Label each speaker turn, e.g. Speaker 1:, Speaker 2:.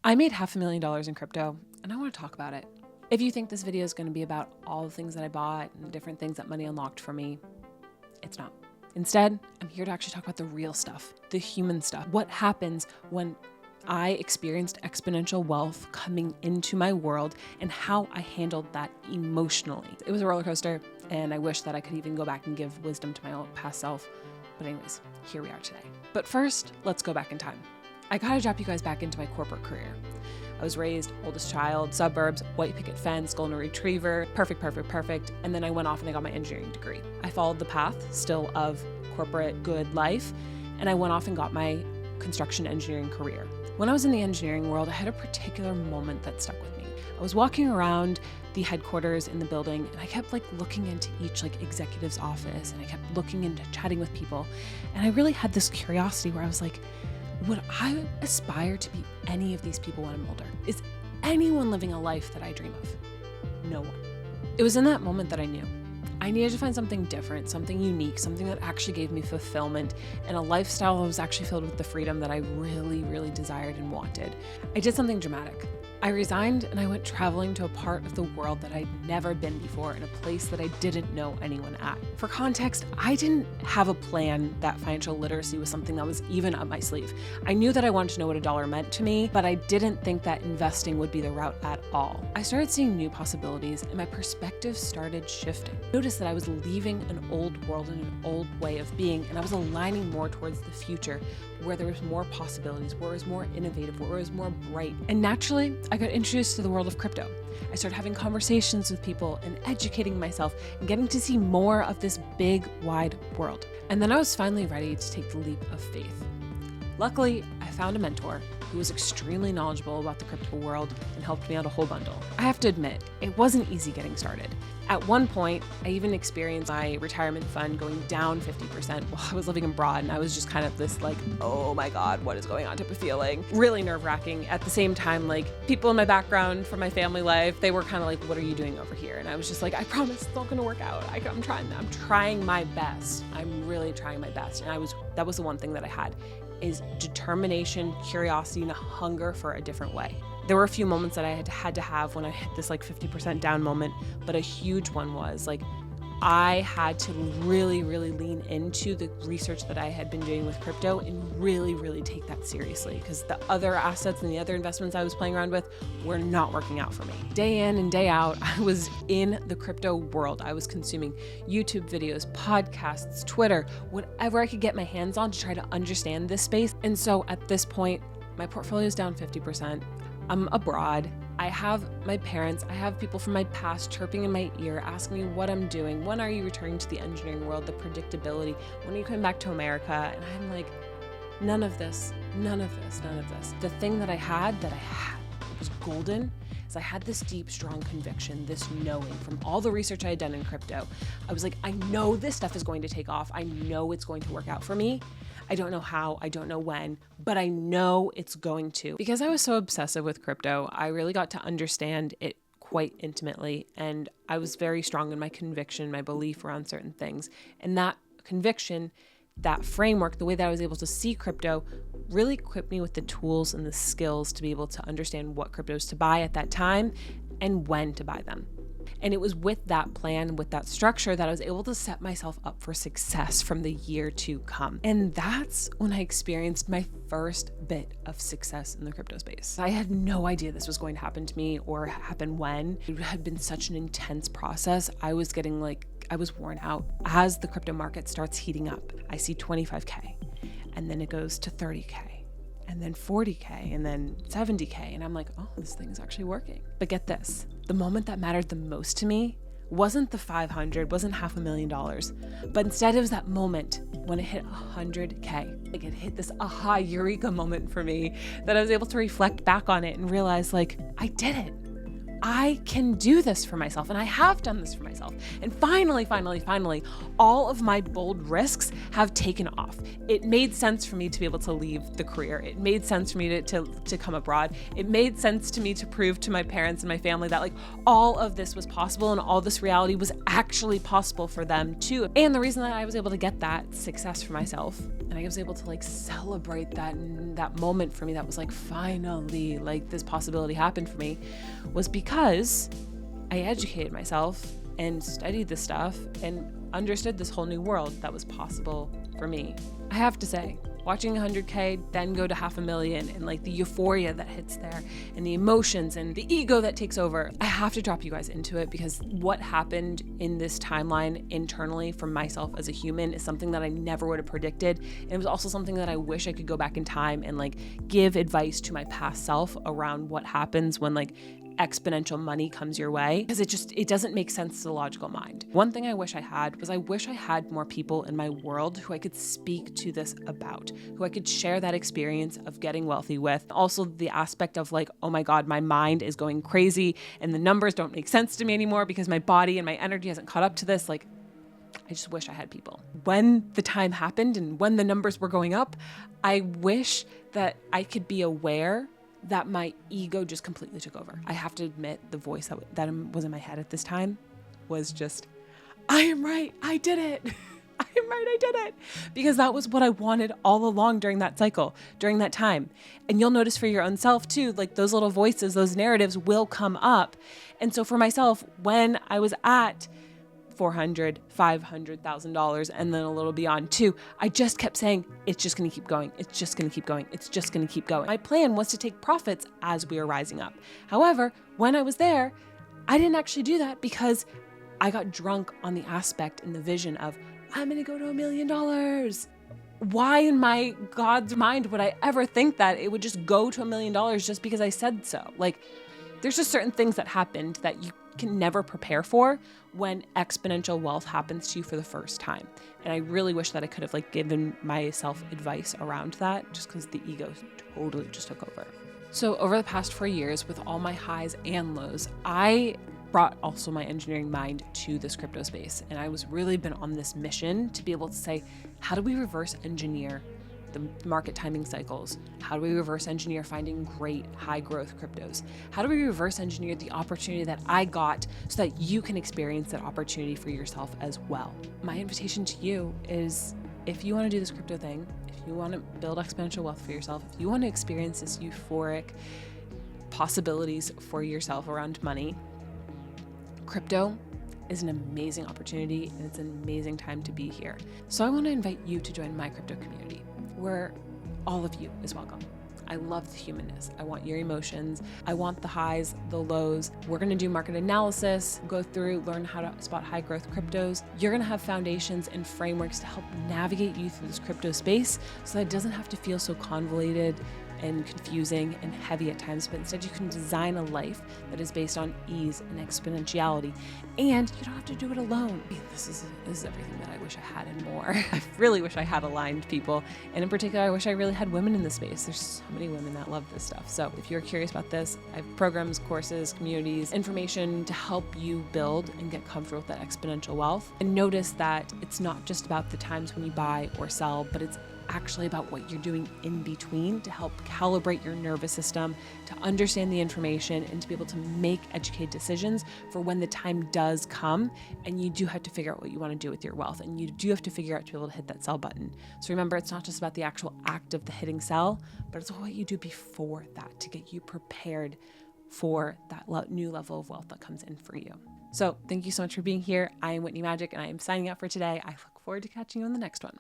Speaker 1: I made $500,000 in crypto, and I want to talk about it. If you think this video is going to be about all the things that I bought and the different things that money unlocked for me, it's not. Instead, I'm here to actually talk about the real stuff, the human stuff. What happens when I experienced exponential wealth coming into my world and how I handled that emotionally. It was a roller coaster, and I wish that I could even go back and give wisdom to my own past self. But anyways, here we are today. But first, let's go back in time. I gotta drop you guys back into my corporate career. I was raised oldest child, suburbs, white picket fence, golden retriever, perfect. And then I went off and I got my engineering degree. I followed the path still of corporate good life, and I went off and got my construction engineering career. When I was in the engineering world, I had a particular moment that stuck with me. I was walking around the headquarters in the building, and I kept looking into each executive's office, and I kept looking into chatting with people. And I really had this curiosity where I was like, would I aspire to be any of these people when I'm older? Is anyone living a life that I dream of? No one. It was in that moment that I knew I needed to find something different, something unique, something that actually gave me fulfillment and a lifestyle that was actually filled with the freedom that I really desired and wanted. I did something dramatic. I resigned and I went traveling to a part of the world that I'd never been before, in a place that I didn't know anyone at. For context, I didn't have a plan that financial literacy was something that was even up my sleeve. I knew that I wanted to know what a dollar meant to me, but I didn't think that investing would be the route at all. I started seeing new possibilities and my perspective started shifting. Noticed that I was leaving an old world and an old way of being, and I was aligning more towards the future, where there was more possibilities, where it was more innovative, where it was more bright. And naturally, I got introduced to the world of crypto. I started having conversations with people and educating myself and getting to see more of this big, wide world. And then I was finally ready to take the leap of faith. Luckily, I found a mentor who was extremely knowledgeable about the crypto world and helped me out a whole bundle. I have to admit, it wasn't easy getting started. At one point, I even experienced my retirement fund going down 50% while I was living abroad, and I was just kind of this oh my God, what is going on type of feeling. Really nerve-wracking. At the same time, people in my background from my family life, they were kind of what are you doing over here? And I was just I promise it's all gonna work out. I'm trying my best. I'm really trying my best. And that was the one thing that I had, is determination, curiosity, and a hunger for a different way. There were a few moments that I had to have when I hit this 50% down moment, but a huge one was I had to really lean into the research that I had been doing with crypto and really take that seriously, because the other assets and the other investments I was playing around with were not working out for me. Day in and day out, I was in the crypto world. I was consuming YouTube videos, podcasts, Twitter, whatever I could get my hands on to try to understand this space. And so at this point, my portfolio is down 50%. I'm abroad. I have my parents, I have people from my past chirping in my ear, asking me what I'm doing. When are you returning to the engineering world? The predictability. When are you coming back to America? And I'm none of this. The thing that I had was golden, is I had this deep, strong conviction, this knowing from all the research I had done in crypto. I was I know this stuff is going to take off. I know it's going to work out for me. I don't know how, I don't know when, but I know it's going to. Because I was so obsessive with crypto, I really got to understand it quite intimately, and I was very strong in my conviction, my belief around certain things. And that conviction, that framework, the way that I was able to see crypto really equipped me with the tools and the skills to be able to understand what cryptos to buy at that time and when to buy them. And it was with that plan, with that structure, that I was able to set myself up for success from the year to come. And that's when I experienced my first bit of success in the crypto space. I had no idea this was going to happen to me or happen when. It had been such an intense process. I was getting I was worn out. As the crypto market starts heating up, I see 25K, and then it goes to 30K. And then 40K, and then 70K. And I'm oh, this thing's actually working. But get this, the moment that mattered the most to me wasn't the 500, wasn't $500,000, but instead it was that moment when it hit 100K. It hit this aha eureka moment for me, that I was able to reflect back on it and realize I did it. I can do this for myself, and I have done this for myself. And finally, all of my bold risks have taken off. It made sense for me to be able to leave the career. It made sense for me to come abroad. It made sense to me to prove to my parents and my family that all of this was possible, and all this reality was actually possible for them too. And the reason that I was able to get that success for myself And I was able to like celebrate that moment for me that was like, finally, like this possibility happened for me, was because I educated myself and studied this stuff and understood this whole new world that was possible for me. I have to say, watching 100K then go to 500,000 and like the euphoria that hits there and the emotions and the ego that takes over, I have to drop you guys into it, because what happened in this timeline internally for myself as a human is something that I never would have predicted. And it was also something that I wish I could go back in time and like give advice to my past self around what happens when like exponential money comes your way, because it doesn't make sense to the logical mind. One thing I wish I had more people in my world who I could speak to this about, who I could share that experience of getting wealthy with. Also the aspect of like, oh my God, my mind is going crazy and the numbers don't make sense to me anymore because my body and my energy hasn't caught up to this. Like, I just wish I had people. When the time happened and when the numbers were going up, I wish that I could be aware that my ego just completely took over. I have to admit, the voice that was in my head at this time was just, I am right, I did it. I am right, I did it. Because that was what I wanted all along during that cycle, during that time. And you'll notice for your own self too, like those little voices, those narratives will come up. And so for myself, when I was at $400,000, $500,000, and then a little beyond too, I just kept saying, it's just going to keep going. It's just going to keep going. It's just going to keep going. My plan was to take profits as we were rising up. However, when I was there, I didn't actually do that because I got drunk on the aspect and the vision of, I'm going to go to $1 million. Why in my God's mind would I ever think that it would just go to $1 million just because I said so? Like, there's just certain things that happened that you can never prepare for when exponential wealth happens to you for the first time. And I really wish that I could have like given myself advice around that, just because the ego totally just took over. So over the past 4 years, with all my highs and lows, I brought also my engineering mind to this crypto space. And I was really been on this mission to be able to say, how do we reverse engineer the market timing cycles? How do we reverse engineer finding great high growth cryptos? How do we reverse engineer the opportunity that I got so that you can experience that opportunity for yourself as well? My invitation to you is, if you want to do this crypto thing, if you want to build exponential wealth for yourself, if you want to experience this euphoric possibilities for yourself around money, crypto is an amazing opportunity and it's an amazing time to be here. So I want to invite you to join my crypto community, where all of you is welcome. I love the humanness. I want your emotions. I want the highs, the lows. We're going to do market analysis, go through, learn how to spot high growth cryptos. You're going to have foundations and frameworks to help navigate you through this crypto space so that it doesn't have to feel so convoluted and confusing and heavy at times, but instead you can design a life that is based on ease and exponentiality, and you don't have to do it alone. This is everything that I wish I had and more. I really wish I had aligned people, and in particular, I wish I really had women in the space. There's so many women that love this stuff. So if you're curious about this, I have programs, courses, communities, information to help you build and get comfortable with that exponential wealth. And notice that it's not just about the times when you buy or sell, but it's actually about what you're doing in between to help calibrate your nervous system, to understand the information, and to be able to make educated decisions for when the time does come and you do have to figure out what you want to do with your wealth, and you do have to figure out to be able to hit that sell button. So remember, it's not just about the actual act of the hitting sell, but it's what you do before that to get you prepared for that new level of wealth that comes in for you. So thank you so much for being here. I am Whitney Magic, and I am signing out for today. I look forward to catching you on the next one.